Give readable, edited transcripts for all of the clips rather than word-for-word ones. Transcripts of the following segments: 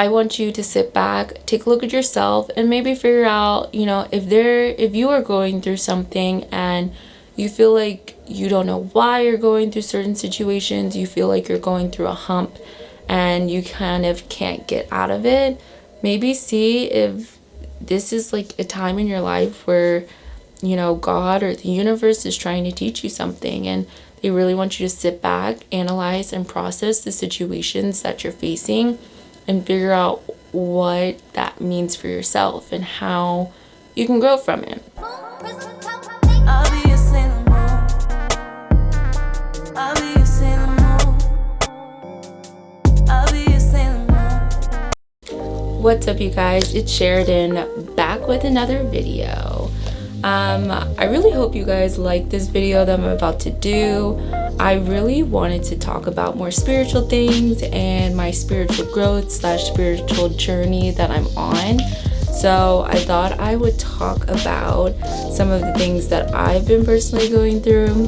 I want you to sit back, take a look at yourself, and maybe figure out, if you are going through something and you feel like you don't know why you're going through certain situations, you feel like you're going through a hump and you kind of can't get out of it, maybe see if this is like a time in your life where, God or the universe is trying to teach you something, and they really want you to sit back, analyze, and process the situations that you're facing and figure out what that means for yourself and how you can grow from it. What's up, you guys? It's Sheridan back with another video. I really hope you guys like this video that I'm about to do. I really wanted to talk about more spiritual things and my spiritual growth / spiritual journey that I'm on. So I thought I would talk about some of the things that I've been personally going through.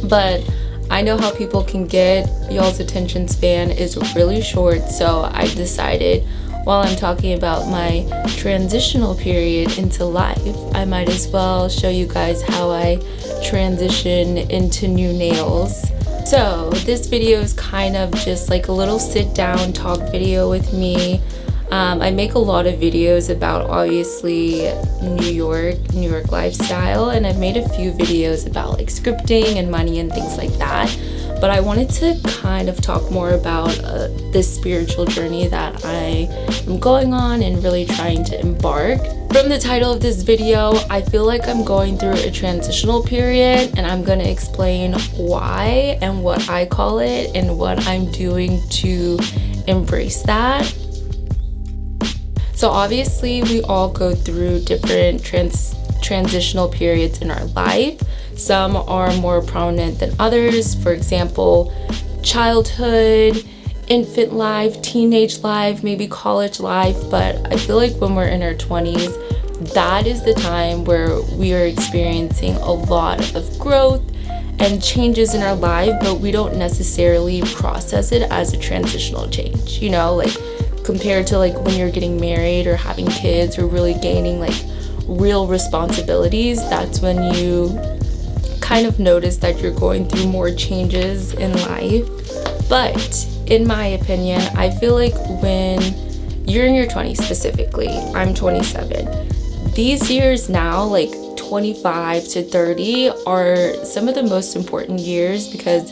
But I know how people can get. Y'all's attention span is really short, so I decided while I'm talking about my transitional period into life, I might as well show you guys how I transition into new nails. So this video is kind of just like a little sit down talk video with me. I make a lot of videos about obviously New York lifestyle, and I've made a few videos about like scripting and money and things like that. But I wanted to kind of talk more about this spiritual journey that I am going on and really trying to embark. From the title of this video, I feel like I'm going through a transitional period, and I'm going to explain why and what I call it and what I'm doing to embrace that. So obviously we all go through different transitional periods in our life. Some are more prominent than others. For example, childhood, infant life, teenage life, maybe college life. But I feel like when we're in our 20s, that is the time where we are experiencing a lot of growth and changes in our life, but we don't necessarily process it as a transitional change, like compared to like when you're getting married or having kids or really gaining like real responsibilities. That's when you kind of notice that you're going through more changes in life. But in my opinion, I feel like when you're in your 20s specifically, I'm 27, these years now, like 25 to 30, are some of the most important years, because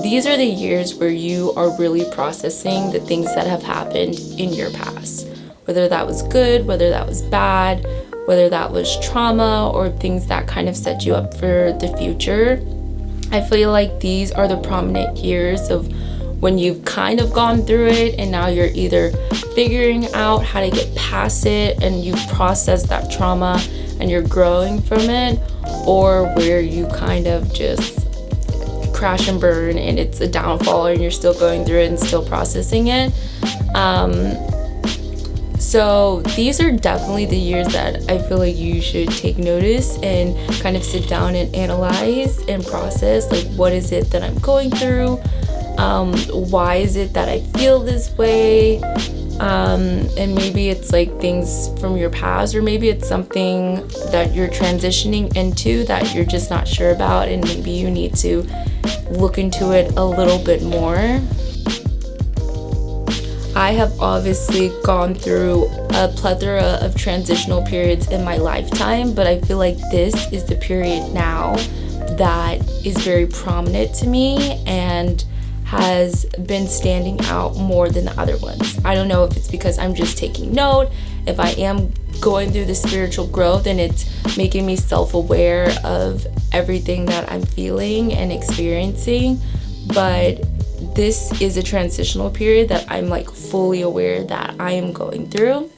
these are the years where you are really processing the things that have happened in your past, whether that was good, whether that was bad, whether that was trauma or things that kind of set you up for the future. I feel like these are the prominent years of when you've kind of gone through it and now you're either figuring out how to get past it and you've processed that trauma and you're growing from it, or where you kind of just crash and burn and it's a downfall and you're still going through it and still processing it. So these are definitely the years that I feel like you should take notice and kind of sit down and analyze and process, like, what is it that I'm going through? Why is it that I feel this way? And maybe it's like things from your past, or maybe it's something that you're transitioning into that you're just not sure about, and maybe you need to look into it a little bit more. I have obviously gone through a plethora of transitional periods in my lifetime, but I feel like this is the period now that is very prominent to me and has been standing out more than the other ones. I don't know if it's because I'm just taking note, if I am going through the spiritual growth and it's making me self-aware of everything that I'm feeling and experiencing, but this is a transitional period that I'm like fully aware that I am going through,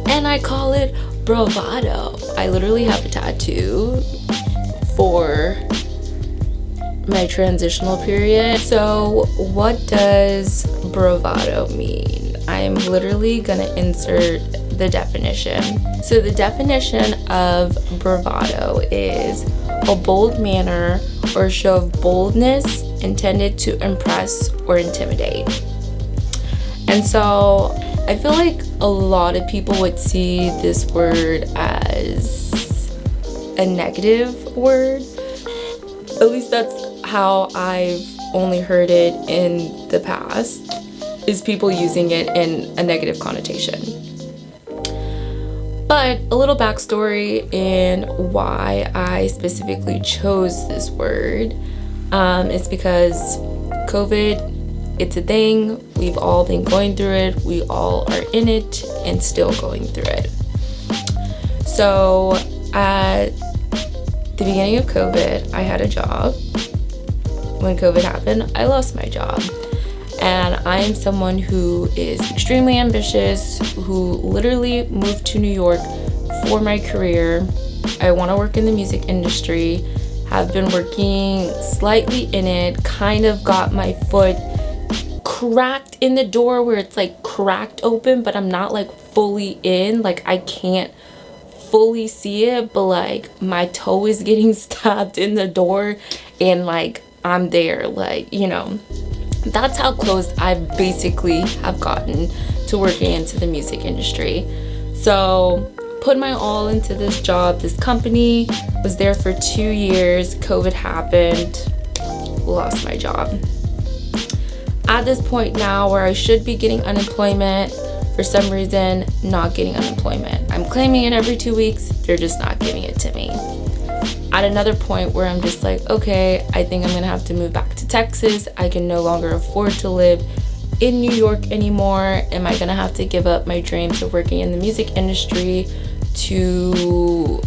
and I call it Bravado. I literally have a tattoo for my transitional period. So what does bravado mean? I'm literally gonna insert the definition. So the definition of bravado is a bold manner or show of boldness intended to impress or intimidate. And so I feel like a lot of people would see this word as a negative word. At least that's how I've only heard it in the past, is people using it in a negative connotation. But a little backstory in why I specifically chose this word is because COVID, it's a thing. We've all been going through it. We all are in it and still going through it. So at the beginning of COVID, I had a job. When COVID happened, I lost my job. And I am someone who is extremely ambitious, who literally moved to New York for my career. I want to work in the music industry, have been working slightly in it, kind of got my foot cracked in the door where it's like cracked open, but I'm not like fully in. Like I can't fully see it, but like my toe is getting stabbed in the door and like I'm there, like, you know. That's how close I basically have gotten to working into the music industry. So put my all into this job, this company, was there for 2 years, COVID happened, lost my job. At this point now where I should be getting unemployment, for some reason, not getting unemployment. I'm claiming it every 2 weeks, they're just not giving it to me. At another point where I'm just like, okay, I think I'm gonna have to move back to Texas. I can no longer afford to live in New York anymore. Am I gonna have to give up my dreams of working in the music industry to,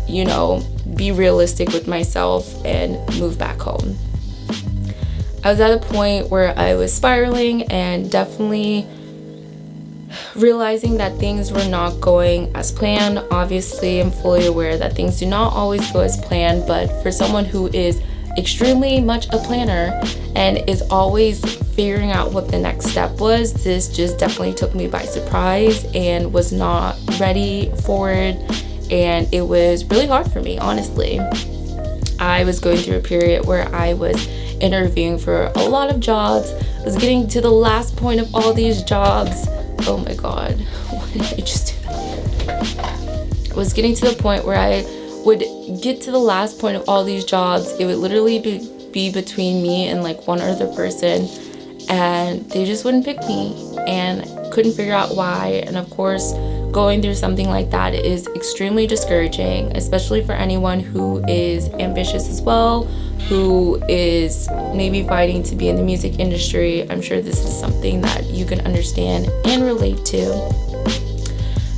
you know, be realistic with myself and move back home? I was at a point where I was spiraling and definitely realizing that things were not going as planned. Obviously, I'm fully aware that things do not always go as planned, but for someone who is extremely much a planner and is always figuring out what the next step was, this just definitely took me by surprise and was not ready for it, and it was really hard for me, honestly. I was going through a period where I was interviewing for a lot of jobs, was getting to the last point of all these jobs. Oh my god, why did I just do that? I was getting to the point where I would get to the last point of all these jobs. It would literally be between me and like one other person, and they just wouldn't pick me and couldn't figure out why. And of course, going through something like that is extremely discouraging, especially for anyone who is ambitious as well, who is maybe fighting to be in the music industry. I'm sure this is something that you can understand and relate to.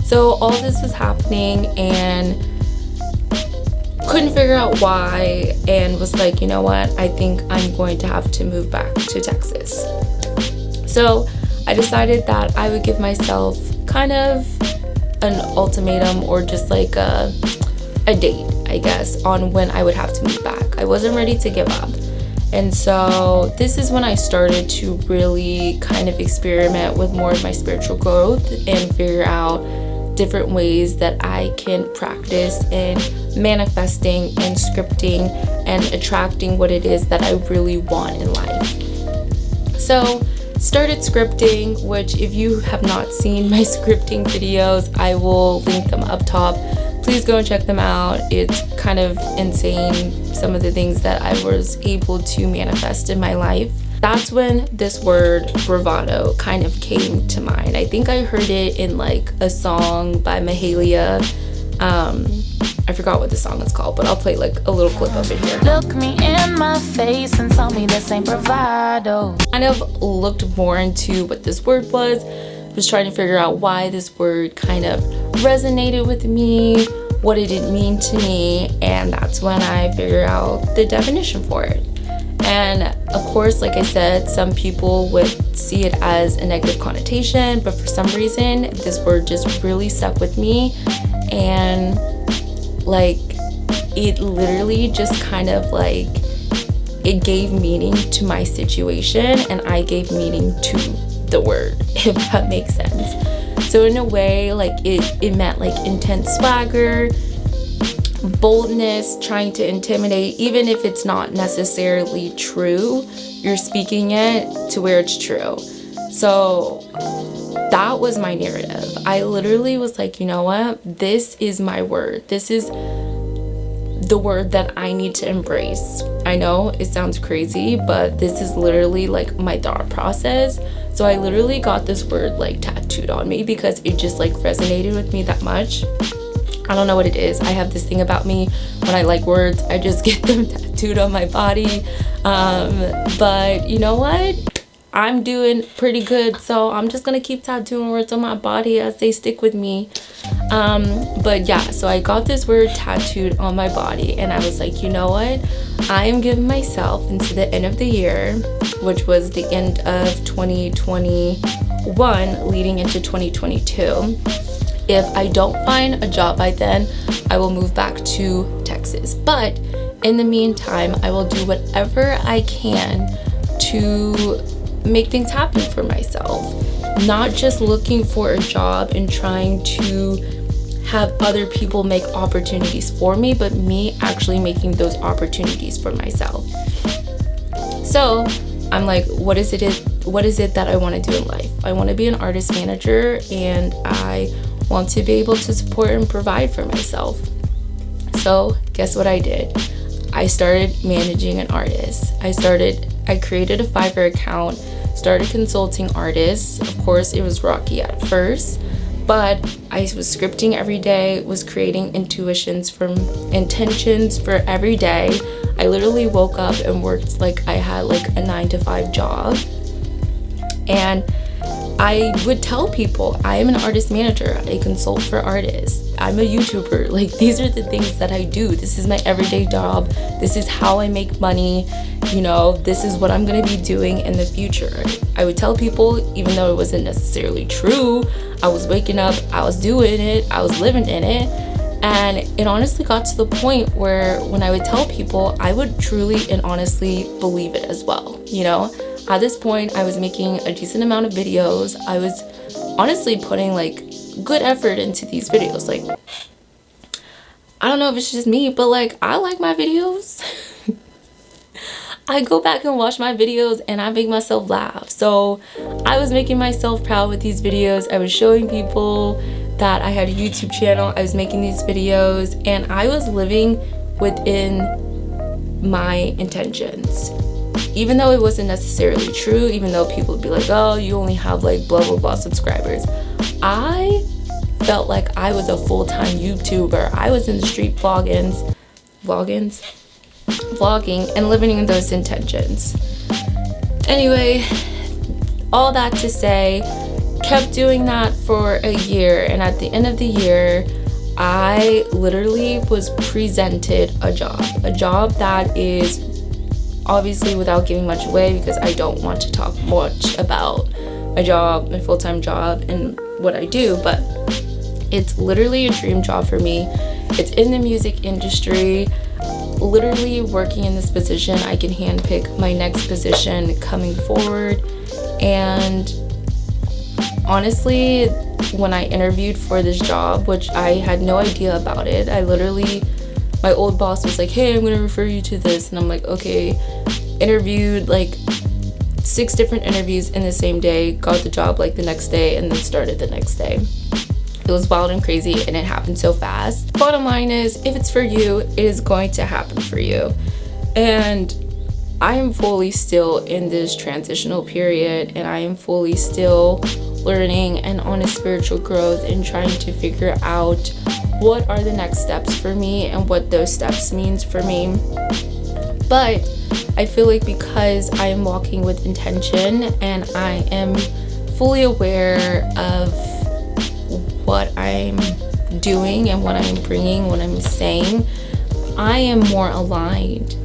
So all this was happening and couldn't figure out why, and was like, you know what, I think I'm going to have to move back to Texas. So I decided that I would give myself kind of an ultimatum, or just like a date, I guess, on when I would have to move back. I wasn't ready to give up. And so this is when I started to really kind of experiment with more of my spiritual growth and figure out different ways that I can practice in manifesting and scripting and attracting what it is that I really want in life. So started scripting, which if you have not seen my scripting videos, I will link them up top. Please go and check them out. It's kind of insane, some of the things that I was able to manifest in my life. That's when this word bravado kind of came to mind. I think I heard it in like a song by Mahalia. I forgot what the song is called, but I'll play like a little clip of it here. Look me in my face and tell me this ain't bravado. Kind of looked more into what this word was trying to figure out why this word kind of resonated with me, what it did mean to me, and that's when I figured out the definition for it. And of course, like I said, some people would see it as a negative connotation, but for some reason, this word just really stuck with me, and like it literally just kind of like it gave meaning to my situation, and I gave meaning to the word, if that makes sense. So in a way, like it meant like intense swagger, boldness, trying to intimidate, even if it's not necessarily true, you're speaking it to where it's true. So that was my narrative. I literally was like, you know what? This is my word. This is the word that I need to embrace. I know it sounds crazy, but this is literally like my thought process. So I literally got this word like tattooed on me because it just like resonated with me that much. I don't know what it is. I have this thing about me when I like words, I just get them tattooed on my body. But you know what? I'm doing pretty good, so I'm just gonna keep tattooing words on my body as they stick with me. But yeah, so I got this word tattooed on my body, and I was like, you know what? I am giving myself into the end of the year, which was the end of 2021 leading into 2022. If I don't find a job by then, I will move back to Texas. But in the meantime, I will do whatever I can to make things happen for myself. Not just looking for a job and trying to have other people make opportunities for me, but me actually making those opportunities for myself. So I'm like, what is it that I want to do in life? I want to be an artist manager, and I want to be able to support and provide for myself. So guess what I did? I started managing an artist. I created a Fiverr account, started consulting artists. Of course, it was rocky at first, but I was scripting every day, was creating intentions for every day. I literally woke up and worked like I had like a 9-to-5 job. And I would tell people I am an artist manager. I consult for artists. I'm a YouTuber. Like, these are the things that I do. This is my everyday job. This is how I make money. You know, this is what I'm going to be doing in the future. I would tell people, even though it wasn't necessarily true, I was waking up, I was doing it, I was living in it. And it honestly got to the point where when I would tell people, I would truly and honestly believe it as well. You know, at this point, I was making a decent amount of videos. I was honestly putting like good effort into these videos. Like, I don't know if it's just me, but like, I like my videos. I go back and watch my videos and I make myself laugh. So I was making myself proud with these videos. I was showing people that I had a YouTube channel. I was making these videos and I was living within my intentions. Even though it wasn't necessarily true, even though people would be like, oh, you only have like blah, blah, blah subscribers. I felt like I was a full-time YouTuber. I was in the street vlogging and living in those intentions. Anyway, all that to say, kept doing that for a year, and at the end of the year, I literally was presented a job that is, obviously without giving much away because I don't want to talk much about my job, my full-time job and what I do, but it's literally a dream job for me. It's in the music industry. Literally working in this position, I can handpick my next position coming forward. And honestly, when I interviewed for this job, which I had no idea about it, my old boss was like, hey, I'm gonna refer you to this, and I'm like, okay. Interviewed like 6 different interviews in the same day, got the job like the next day, and then started the next day. It was wild and crazy, and it happened so fast. Bottom line is, if it's for you, it is going to happen for you. And I am fully still in this transitional period, and I am fully still learning and on a spiritual growth and trying to figure out what are the next steps for me and what those steps means for me. But I feel like because I am walking with intention and I am fully aware of what I'm doing and what I'm bringing, what I'm saying, I am more aligned,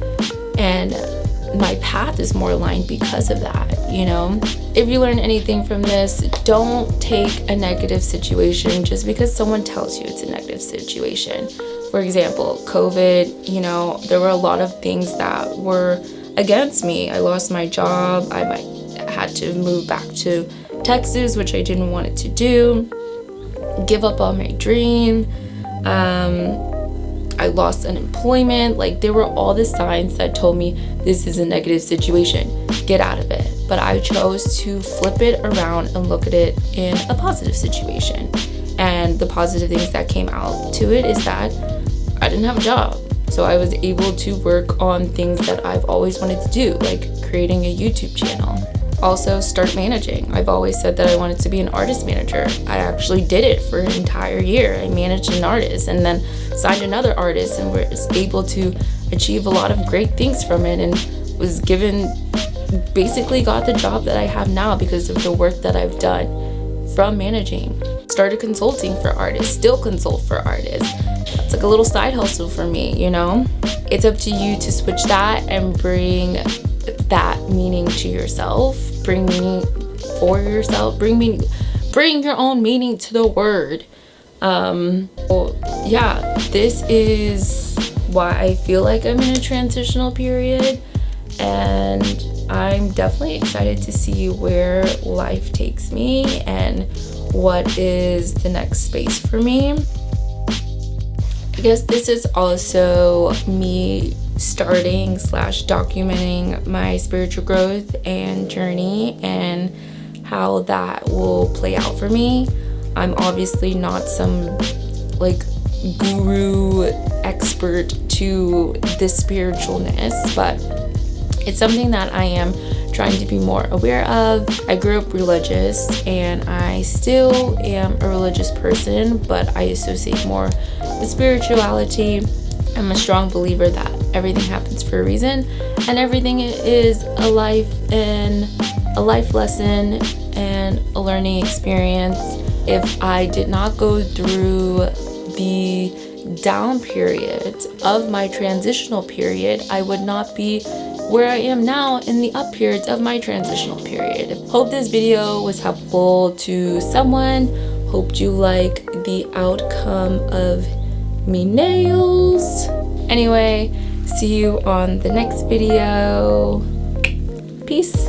and my path is more aligned because of that, you know? If you learn anything from this, don't take a negative situation just because someone tells you it's a negative situation. For example, COVID, you know, there were a lot of things that were against me. I lost my job. I had to move back to Texas, which I didn't want it to do. Give up on my dream. I lost unemployment. Like, there were all the signs that told me this is a negative situation. Get out of it. but I chose to flip it around and look at it in a positive situation. And the positive things that came out to it is that I didn't have a job. So I was able to work on things that I've always wanted to do, like creating a YouTube channel. Also start managing. I've always said that I wanted to be an artist manager. I actually did it for an entire year. I managed an artist and then signed another artist and was able to achieve a lot of great things from it, and was basically got the job that I have now because of the work that I've done from managing. Started consulting for artists, still consult for artists. That's like a little side hustle for me, you know? It's up to you to switch that and bring that meaning to yourself. Bring meaning for yourself. Bring your own meaning to the word. Yeah, this is why I feel like I'm in a transitional period, and I'm definitely excited to see where life takes me and what is the next space for me. I guess this is also me starting / documenting my spiritual growth and journey and how that will play out for me. I'm obviously not some like guru expert to this spiritualness, but it's something that I am trying to be more aware of. I grew up religious and I still am a religious person, but I associate more with spirituality. I'm a strong believer that everything happens for a reason, and everything is a life lesson and a learning experience. If I did not go through the down period of my transitional period, I would not be where I am now in the up periods of my transitional period. Hope this video was helpful to someone. Hope you like the outcome of me nails. Anyway, see you on the next video. Peace.